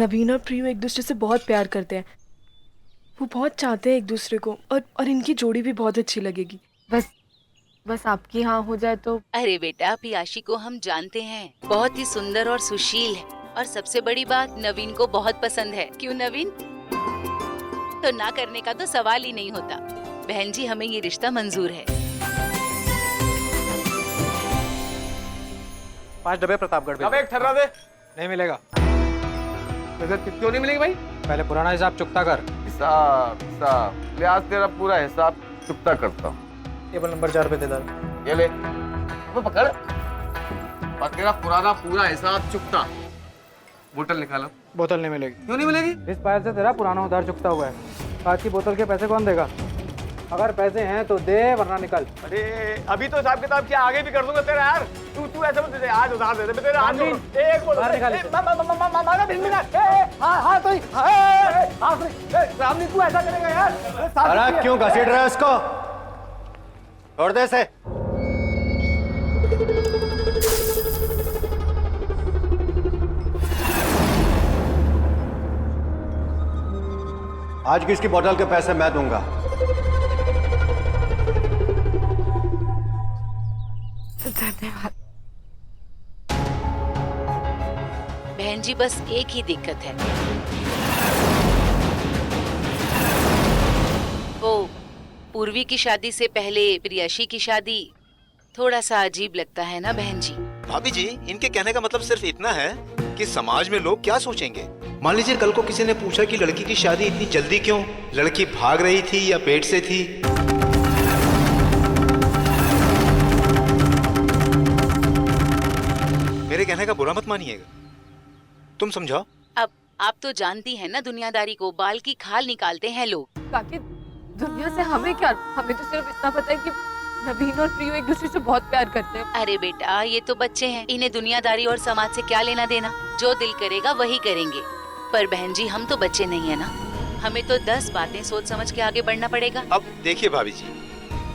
नवीन और प्रियो एक दूसरे से बहुत प्यार करते हैं। वो बहुत चाहते हैं एक दूसरे को, और इनकी जोड़ी भी बहुत अच्छी लगेगी। बस आपकी हाँ हो जाए तो। अरे बेटा, पियाशी को हम जानते हैं, बहुत ही सुंदर और सुशील है, और सबसे बड़ी बात नवीन को बहुत पसंद है। क्यों नवीन? तो ना करने का तो सवाल ही नहीं होता। बहन जी, हमें ये रिश्ता मंजूर है। 5 डब्बे प्रतापगढ़ अब एक ठर्रा दे। नहीं मिलेगा। क्यों नहीं मिलेगी भाई? पहले पुराना हिसाब चुकता कर। हिसाब ले, आज तेरा पूरा हिसाब चुकता करता हूँ। टेबल नंबर 4 पे दे दो। ये ले, वो पकड़, और तेरा पुराना पूरा हिसाब चुकता। बोतल निकालो। बोतल नहीं मिलेगी। क्यों नहीं मिलेगी? इस फाइल से तेरा पुराना उधार चुकता हुआ है। कांच की बोतल के पैसे कौन देगा? अगर पैसे हैं तो दे, वरना निकल। अरे अभी तो हिसाब किताब क्या आगे भी कर दूंगा तेरा यार। तू ऐसा मत दे, आज उधार दे दे। मैं तेरा हाथ जोड़, एक बोल मारा बिल मिला। हां तो रामनी, तू ऐसा करेगा यार? अरे क्यों घसीट रहा है उसको? छोड़ दे इसे। आज की इसकी बोतल के पैसे मैं दूंगा। धन्यवाद। बहन जी, बस एक ही दिक्कत है, वो पूर्वी की शादी से पहले प्रियाशी की शादी थोड़ा सा अजीब लगता है ना बहन जी? भाभी जी, इनके कहने का मतलब सिर्फ इतना है कि समाज में लोग क्या सोचेंगे। मान लीजिए कल को किसी ने पूछा कि लड़की की शादी इतनी जल्दी क्यों, लड़की भाग रही थी या पेट से थी। मेरे कहने का बुरा मत मानिएगा, तुम समझाओ। अब आप तो जानती हैं ना दुनियादारी को, बाल की खाल निकालते हैं लोग। काकी, दुनिया से हमें क्या? हमें तो सिर्फ इतना पता है कि नवीन और प्रियो एक दूसरे से बहुत प्यार करते हैं। अरे बेटा, ये तो बच्चे हैं, इन्हें दुनियादारी और समाज से क्या लेना देना। जो दिल करेगा वही करेंगे। पर बहन जी, हम तो बच्चे नहीं है ना, हमें तो 10 बातें सोच समझ के आगे बढ़ना पड़ेगा। अब देखिए भाभी जी,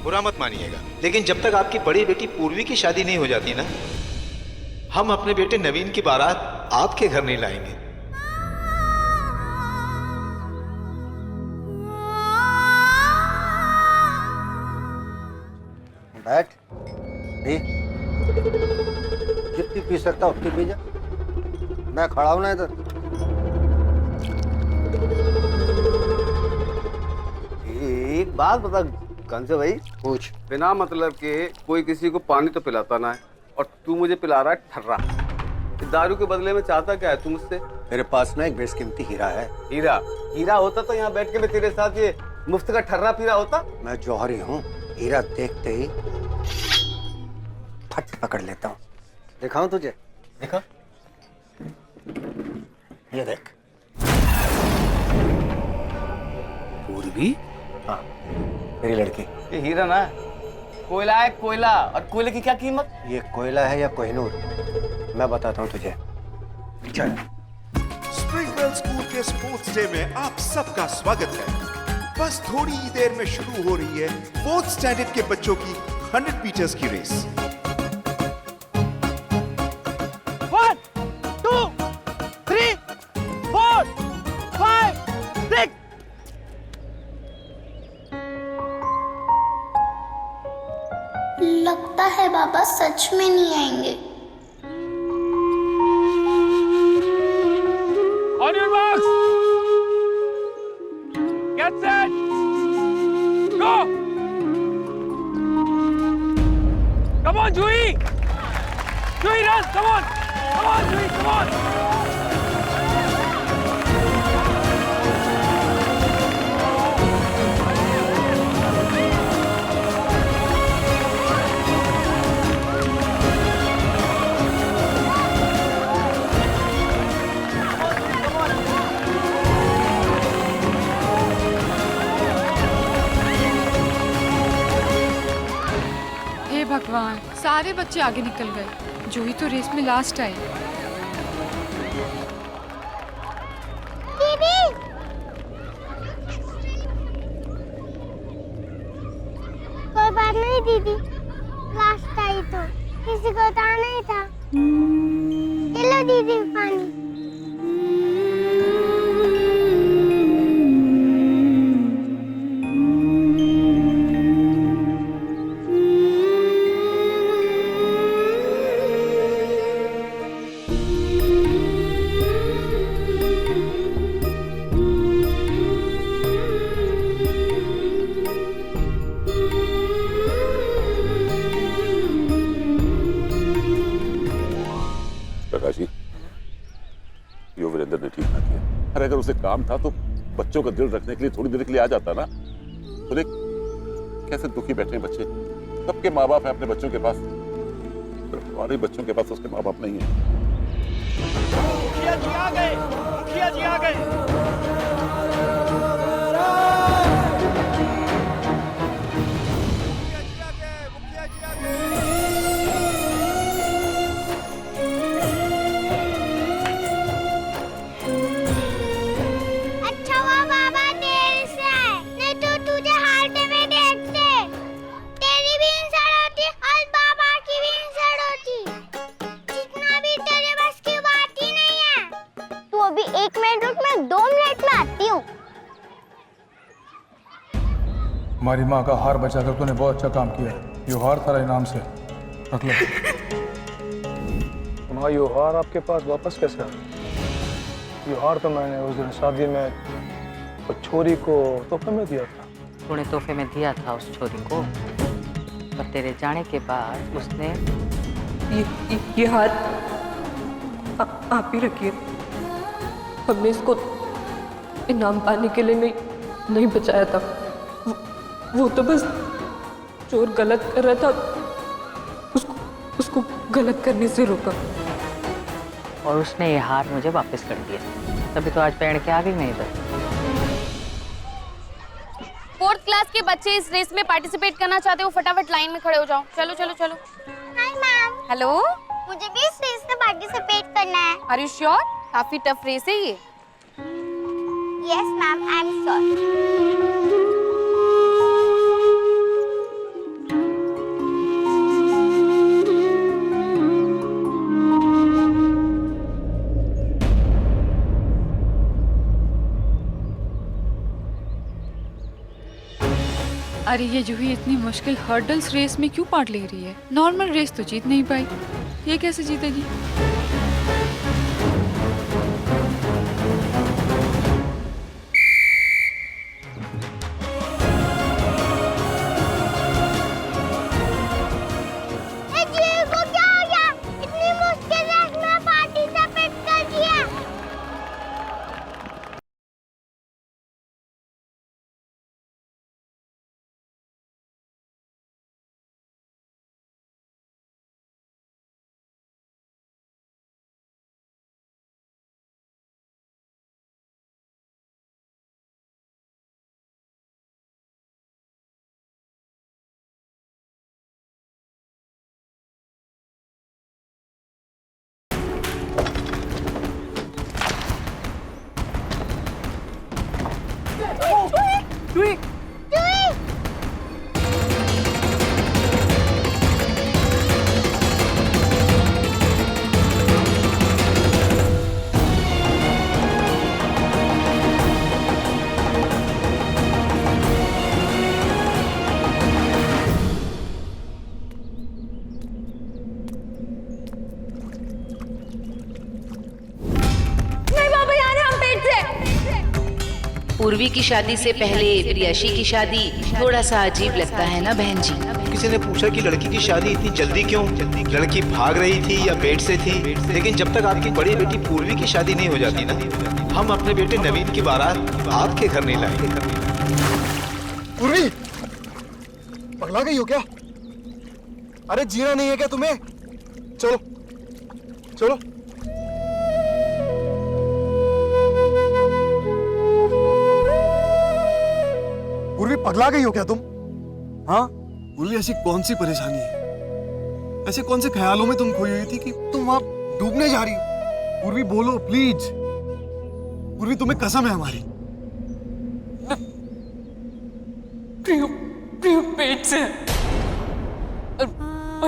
बुरा मत मानिएगा, लेकिन जब तक आपकी बड़ी बेटी पूर्वी की शादी नहीं हो जाती ना, हम अपने बेटे नवीन की बारात आपके घर नहीं लाएंगे। बैठ, पी। जितनी पी सकता उतनी पी जा। मैं खड़ा हूं ना इधर। एक बात बता कंसे भाई, पूछ। बिना मतलब के कोई किसी को पानी तो पिलाता ना है, और तू मुझे पिला रहा है ठर्रा। दारू के बदले में चाहता क्या है तू मुझसे? मेरे पास ना एक बेशकीमती हीरा है। हीरा होता तो यहाँ बैठ के मैं तेरे साथ ये मुफ्त का ठर्रा पी रहा होता। मैं जौहरी हूँ, हीरा देखते ही फट पकड़ लेता हूँ। दिखाऊं तुझे? देखा? ये देख। पूर्वी? हाँ, मेरी लड़की। ये हीरा ना है, कोयला है, कोयला। और कोयले की क्या कीमत? ये कोयला है या कोहिनूर, मैं बताता हूँ तुझे। चल। स्प्रिंगवेल स्कूल के स्पोर्ट्स डे में आप सबका स्वागत है। बस थोड़ी ही देर में शुरू हो रही है 4th स्टैंडर्ड के बच्चों की 100 मीटर्स की रेस। 1 2 3 4 5 6। लगता है बाबा सच में नहीं आएंगे। On your marks, get set, go! Come on, Jui! Jui, run! Come on! Come on, Jui! Come on! हे भगवान, सारे बच्चे आगे निकल गए। जूही तो रेस में लास्ट आई। दीदी! कोई बात नहीं दीदी, लास्ट आई तो किसी को तो आना ही था। ये लो दीदी पानी। जितेंद्र ने ठीक ना किया। अरे अगर उसे काम था तो बच्चों का दिल रखने के लिए थोड़ी देर के लिए आ जाता ना। तो देख कैसे दुखी बैठे हैं बच्चे। सबके माँ बाप है अपने बच्चों के पास, हमारे बच्चों के पास उसके माँ बाप नहीं है। मुखिया जी आ गए, मुखिया जी आ गए। अच्छा हुआ बाबा देर से आए, नहीं तो तुझे हार्ट में देखते। तेरी भी इंसल्ट होती और बाबा की भी इंसल्ट होती। जितना भी तेरे बस की बात ही नहीं है। तू अभी 1 मिनट रुक, मैं 2 मिनट में आती हूँ। हमारी माँ का हार बचाकर तूने बहुत अच्छा काम किया। ये हार तेरा इनाम से रख लो। तुम्हारा ये हार आपके पास वापस कैसे आया? ये हार तो मैंने उस दिन शादी में उस छोरी को तोहफे में दिया था। तूने तोहफे में दिया था उस छोरी को, पर तेरे जाने के बाद उसने ये हार आप ही रखिए। हमने इसको इनाम पाने के लिए नहीं बचाया था। वो तो बस चोर गलत कर रहा था, उसको गलत करने से रोका। और उसने ये हार मुझे वापस कर दिया, तभी तो आज पहन के आ गई मैं इधर। 4th क्लास के बच्चे इस रेस में पार्टिसिपेट करना चाहते हो, फटाफट लाइन में खड़े हो जाओ। चलो चलो चलो। Hi ma'am. हेलो, मुझे भी इस रेस में पार्टिसिपेट करना है। Are you sure? काफी टफ रेस है ये। Yes ma'am, I am sure. अरे ये जूही इतनी मुश्किल हर्डल्स रेस में क्यों पार्ट ले रही है? नॉर्मल रेस तो जीत नहीं पाई, ये कैसे जीतेगी? को क्या हो गया? इतनी मुश्किल रेस में पार्टिसिपेट कर दिया। पूर्वी की शादी से पहले प्रियाशी की शादी थोड़ा सा अजीब लगता है ना बहन जी? किसी ने पूछा कि लड़की की शादी इतनी जल्दी क्यों? लड़की भाग रही थी या पेट से थी? लेकिन जब तक आपकी बड़ी बेटी पूर्वी की शादी नहीं हो जाती ना, हम अपने बेटे नवीन की बारात आपके घर नहीं लाएंगे। पूर्वी, पगला गई हो क्या? अरे जीना नहीं है क्या तुम्हें? चलो चलो। पूर्वी, पगला गई हो क्या तुम? हाँ? पूर्वी, ऐसी कौन सी परेशानी है? ऐसे कौन से ख्यालों में तुम खोई हुई थी कि तुम वहां डूबने जा रही हो? पूर्वी बोलो प्लीज। पूर्वी, तुम्हें कसम है हमारी। प्रियो पेट से है और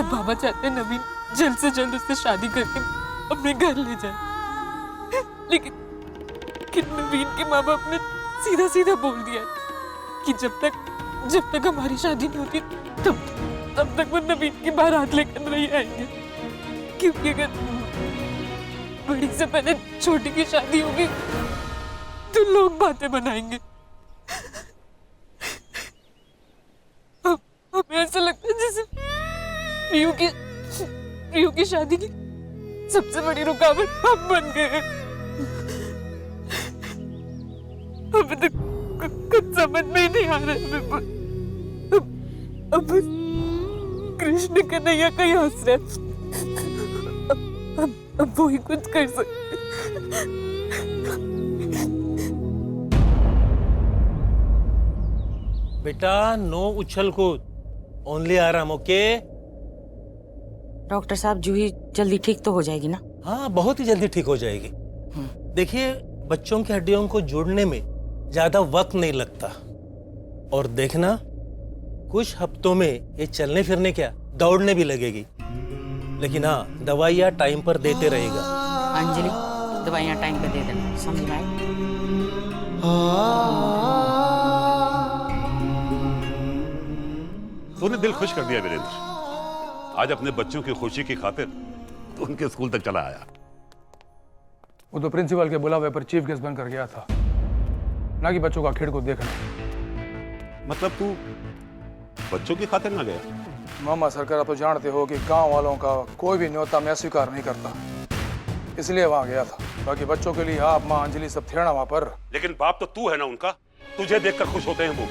बाबा चाहते हैं नवीन जल्द से जल्द उससे शादी करके अपने घर ले जाए। लेकिन नवीन के माँ बाप ने सीधा सीधा बोल दिया कि जब तक हमारी शादी नहीं होती तब तक वो नवीन की बारात लेकर नहीं आएंगे, क्योंकि अगर बड़ी से पहले छोटी की शादी होगी तो लोग बातें बनाएंगे। हमें ऐसा लगता है जैसे प्रियू की शादी की सबसे बड़ी रुकावट हम बन गए। अभी तक कुछ समझ में ही नहीं आ रहा है। अब बस कृष्ण कन्हैया का ही आसरा है। अब वो ही कुछ कर सकते। बेटा नो उछल कूद, ओनली आराम, ओके? डॉक्टर साहब जूही जल्दी ठीक तो हो जाएगी ना? हाँ बहुत ही जल्दी ठीक हो जाएगी। देखिए बच्चों की हड्डियों को जोड़ने में ज्यादा वक्त नहीं लगता, और देखना कुछ हफ्तों में ये चलने फिरने क्या दौड़ने भी लगेगी। लेकिन हाँ दवाइयाँ टाइम पर देते रहेगा। अंजलि दवाइयाँ टाइम पे दे देना, समझ में आई? तूने दिल खुश कर दिया वीरेंद्र। आज अपने बच्चों की खुशी की खातिर तो उनके स्कूल तक चला आया। वो तो प्रिंसिपल के बुलावे पर चीफ गेस्ट बनकर गया था, ना कि बच्चों का खेल को देखना। मतलब तू बच्चों की खातिर ना गया? मामा सरकार, आप तो जानते हो कि गांव वालों का कोई भी न्योता मैं स्वीकार नहीं करता, इसलिए वहां गया था। बाकी बच्चों के लिए आप, माँ, अंजलि सब थे ना वहां पर। लेकिन बाप तो तू है ना उनका, तुझे देखकर खुश होते हैं वो।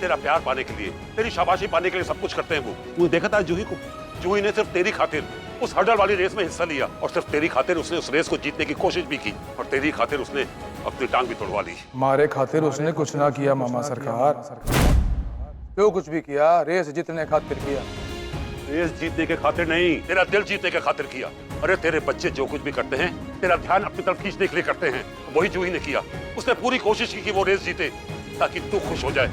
तेरा प्यार पाने के लिए, तेरी शाबाशी पाने के लिए सब कुछ करते हैं वो। तूने देखा था जूही को? जूही ने सिर्फ तेरी खातिर उस हर्डल वाली रेस में हिस्सा लिया, और सिर्फ तेरी खातिर उसने उस रेस को जीतने की कोशिश भी की, और तेरी खातिर उसने अपनी टांग भी तोड़वा ली। मारे खातिर उसने कुछ ना किया मामा सरकार, जो कुछ भी किया रेस जीतने खातिर किया। रेस जीतने के खातिर नहीं, तेरा दिल जीतने के खातिर किया। अरे तेरे बच्चे जो कुछ भी करते हैं तेरा ध्यान अपनी तरफ खींचने के लिए करते हैं, वही जूही ने किया। उसने पूरी कोशिश की कि वो रेस जीते ताकि तू खुश हो जाए।